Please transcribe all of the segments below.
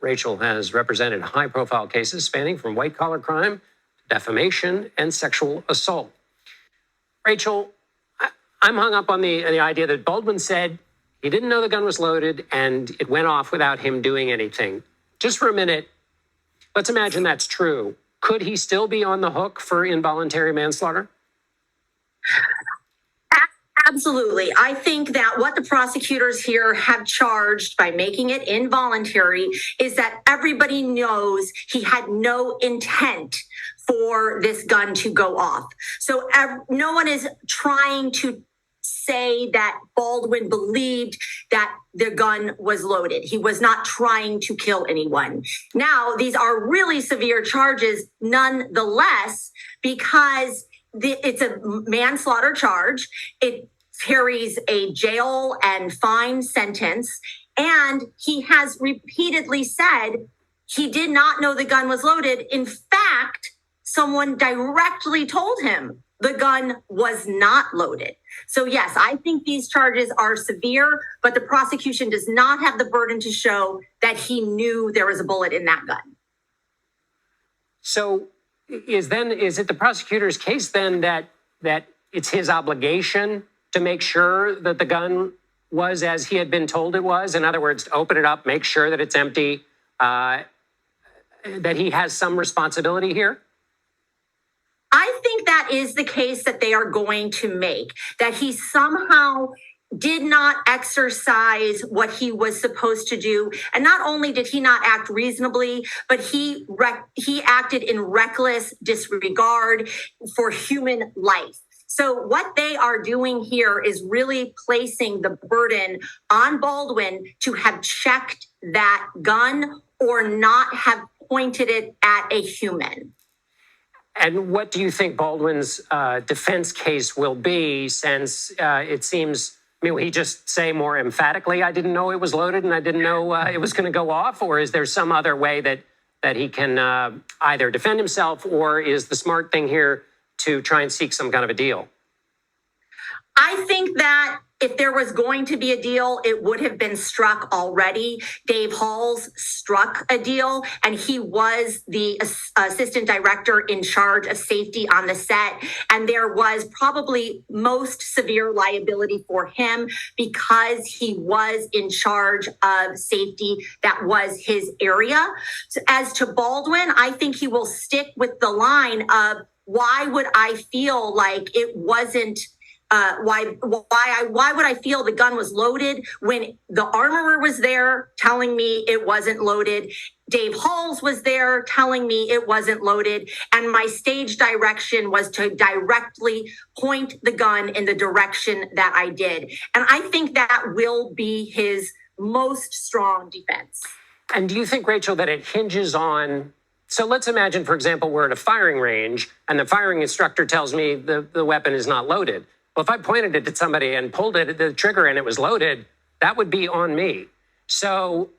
Rachel has represented high-profile cases spanning from white-collar crime, defamation, and sexual assault. Rachel, I'm hung up on the idea that Baldwin said he didn't know the gun was loaded and it went off without him doing anything. Just for a minute, let's imagine that's true. Could he still be on the hook for involuntary manslaughter? Absolutely. I think that what the prosecutors here have charged by making it involuntary is that everybody knows he had no intent for this gun to go off. So no one is trying to say that Baldwin believed that the gun was loaded. He was not trying to kill anyone. Now, these are really severe charges nonetheless, because it's a manslaughter charge. It carries a jail and fine sentence. And he has repeatedly said he did not know the gun was loaded. In fact, someone directly told him the gun was not loaded. So yes, I think these charges are severe, but the prosecution does not have the burden to show that he knew there was a bullet in that gun. So is it the prosecutor's case then that it's his obligation to make sure that the gun was as he had been told it was? In other words, to open it up, make sure that it's empty, that he has some responsibility here? I think that is the case that they are going to make, that he somehow did not exercise what he was supposed to do. And not only did he not act reasonably, but he acted in reckless disregard for human life. So what they are doing here is really placing the burden on Baldwin to have checked that gun or not have pointed it at a human. And what do you think Baldwin's defense case will be, since it seems, will he just say more emphatically, I didn't know it was loaded and I didn't know it was going to go off? Or is there some other way that he can either defend himself, or is the smart thing here to try and seek some kind of a deal? I think that if there was going to be a deal, it would have been struck already. Dave Halls struck a deal, and he was the assistant director in charge of safety on the set. And there was probably most severe liability for him because he was in charge of safety. That was his area. So as to Baldwin, I think he will stick with the line of, why would I feel like it wasn't why would I feel the gun was loaded when the armorer was there telling me it wasn't loaded? Dave Halls was there telling me it wasn't loaded. And my stage direction was to directly point the gun in the direction that I did. And I think that will be his most strong defense. And do you think, Rachel, that it hinges on, so let's imagine, for example, we're at a firing range and the firing instructor tells me the weapon is not loaded. Well, if I pointed it at somebody and pulled it at the trigger and it was loaded, that would be on me. So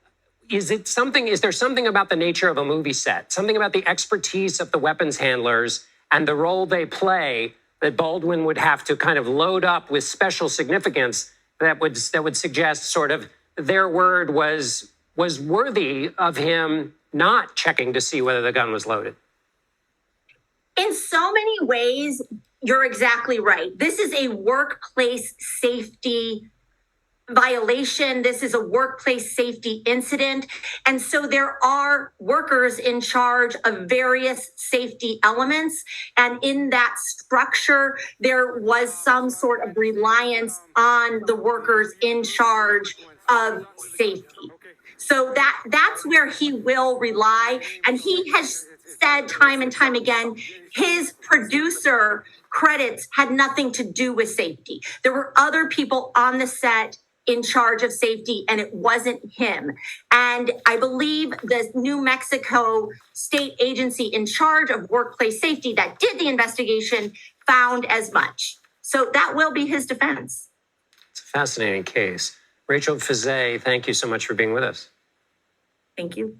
is there something about the nature of a movie set, something about the expertise of the weapons handlers and the role they play, that Baldwin would have to kind of load up with special significance that would suggest sort of their word was worthy of him not checking to see whether the gun was loaded? In so many ways, you're exactly right. This is a workplace safety violation. This is a workplace safety incident. And so there are workers in charge of various safety elements. And in that structure, there was some sort of reliance on the workers in charge of safety. So that's where he will rely. And he has said time and time again, his producer credits had nothing to do with safety. There were other people on the set in charge of safety, and it wasn't him. And I believe the New Mexico state agency in charge of workplace safety that did the investigation found as much. So that will be his defense. It's a fascinating case. Rachel Fiset, thank you so much for being with us. Thank you.